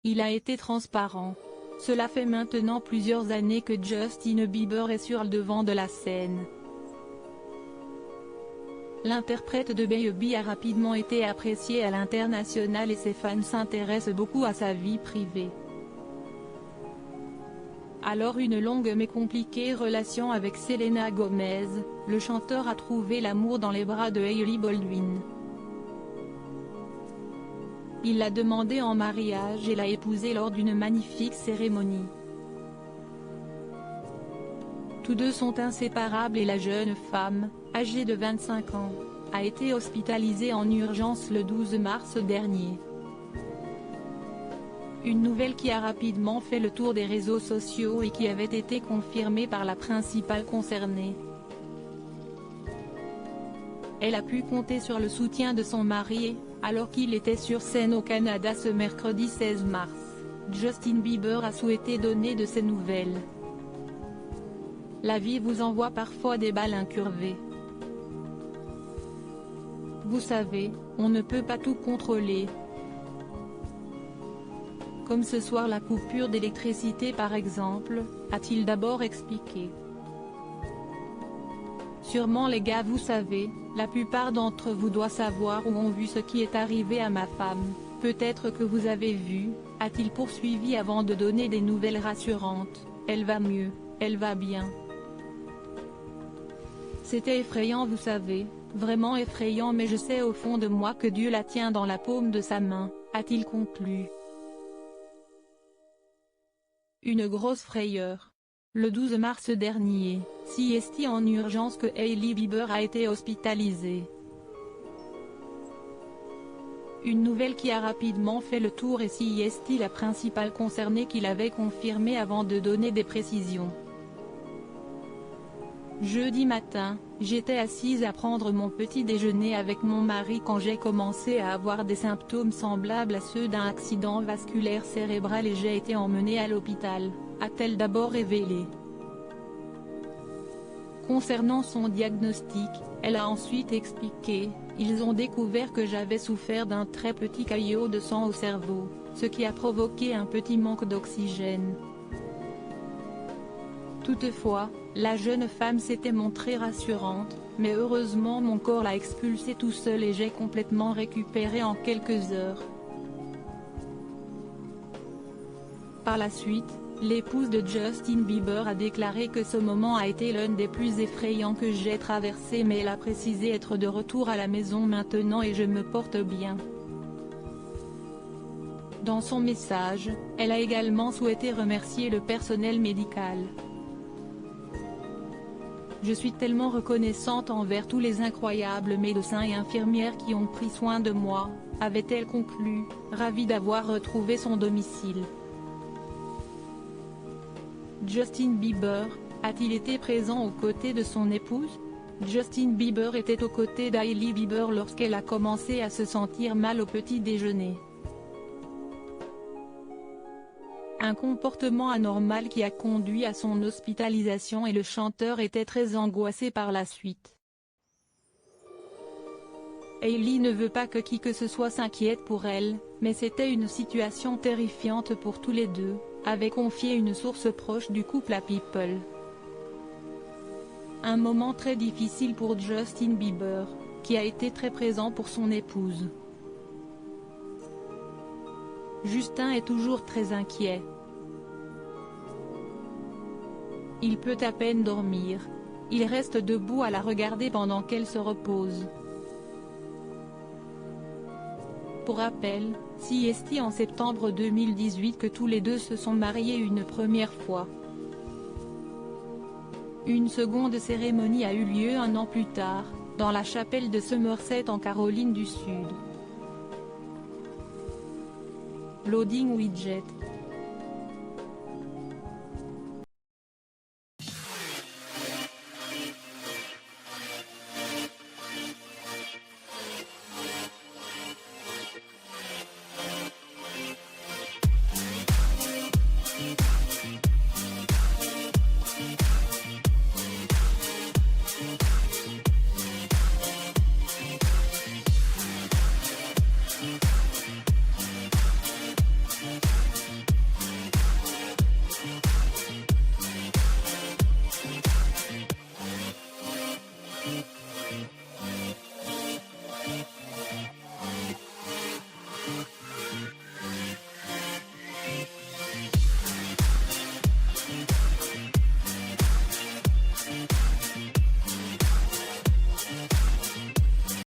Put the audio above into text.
Il a été transparent. Cela fait maintenant plusieurs années que Justin Bieber est sur le devant de la scène. L'interprète de Baby a rapidement été apprécié à l'international et ses fans s'intéressent beaucoup à sa vie privée. Alors une longue mais compliquée relation avec Selena Gomez, le chanteur a trouvé l'amour dans les bras de Hailey Baldwin. Il l'a demandée en mariage et l'a épousée lors d'une magnifique cérémonie. Tous deux sont inséparables et la jeune femme, âgée de 25 ans, a été hospitalisée en urgence le 12 mars dernier. Une nouvelle qui a rapidement fait le tour des réseaux sociaux et qui avait été confirmée par la principale concernée. Elle a pu compter sur le soutien de son mari, alors qu'il était sur scène au Canada ce mercredi 16 mars. Justin Bieber a souhaité donner de ses nouvelles. La vie vous envoie parfois des balles incurvées. Vous savez, on ne peut pas tout contrôler. Comme ce soir la coupure d'électricité par exemple, a-t-il d'abord expliqué. Sûrement les gars vous savez, la plupart d'entre vous doivent savoir ou ont vu ce qui est arrivé à ma femme, peut-être que vous avez vu, a-t-il poursuivi avant de donner des nouvelles rassurantes, elle va mieux, elle va bien. C'était effrayant vous savez, vraiment effrayant mais je sais au fond de moi que Dieu la tient dans la paume de sa main, a-t-il conclu. Une grosse frayeur. Le 12 mars dernier, CST en urgence que Hailey Bieber a été hospitalisée. Une nouvelle qui a rapidement fait le tour et CST la principale concernée qui l'avait confirmé avant de donner des précisions. Jeudi matin, j'étais assise à prendre mon petit déjeuner avec mon mari quand j'ai commencé à avoir des symptômes semblables à ceux d'un accident vasculaire cérébral et j'ai été emmenée à l'hôpital, a-t-elle d'abord révélé. Concernant son diagnostic, elle a ensuite expliqué, ils ont découvert que j'avais souffert d'un très petit caillot de sang au cerveau, ce qui a provoqué un petit manque d'oxygène. Toutefois, la jeune femme s'était montrée rassurante, mais heureusement mon corps l'a expulsé tout seul et j'ai complètement récupéré en quelques heures. Par la suite, l'épouse de Justin Bieber a déclaré que ce moment a été l'un des plus effrayants que j'ai traversé mais elle a précisé être de retour à la maison maintenant et je me porte bien. Dans son message, elle a également souhaité remercier le personnel médical. Je suis tellement reconnaissante envers tous les incroyables médecins et infirmières qui ont pris soin de moi, avait-elle conclu, ravie d'avoir retrouvé son domicile. Justin Bieber, a-t-il été présent aux côtés de son épouse? Justin Bieber était aux côtés d'Hailey Bieber lorsqu'elle a commencé à se sentir mal au petit déjeuner. Un comportement anormal qui a conduit à son hospitalisation et le chanteur était très angoissé par la suite. Hailey ne veut pas que qui que ce soit s'inquiète pour elle, mais c'était une situation terrifiante pour tous les deux, avait confié une source proche du couple à People. Un moment très difficile pour Justin Bieber, qui a été très présent pour son épouse. Justin est toujours très inquiet. Il peut à peine dormir. Il reste debout à la regarder pendant qu'elle se repose. Pour rappel, CST en septembre 2018 que tous les deux se sont mariés une première fois. Une seconde cérémonie a eu lieu un an plus tard, dans la chapelle de Somerset en Caroline du Sud. Loading widget. Bye.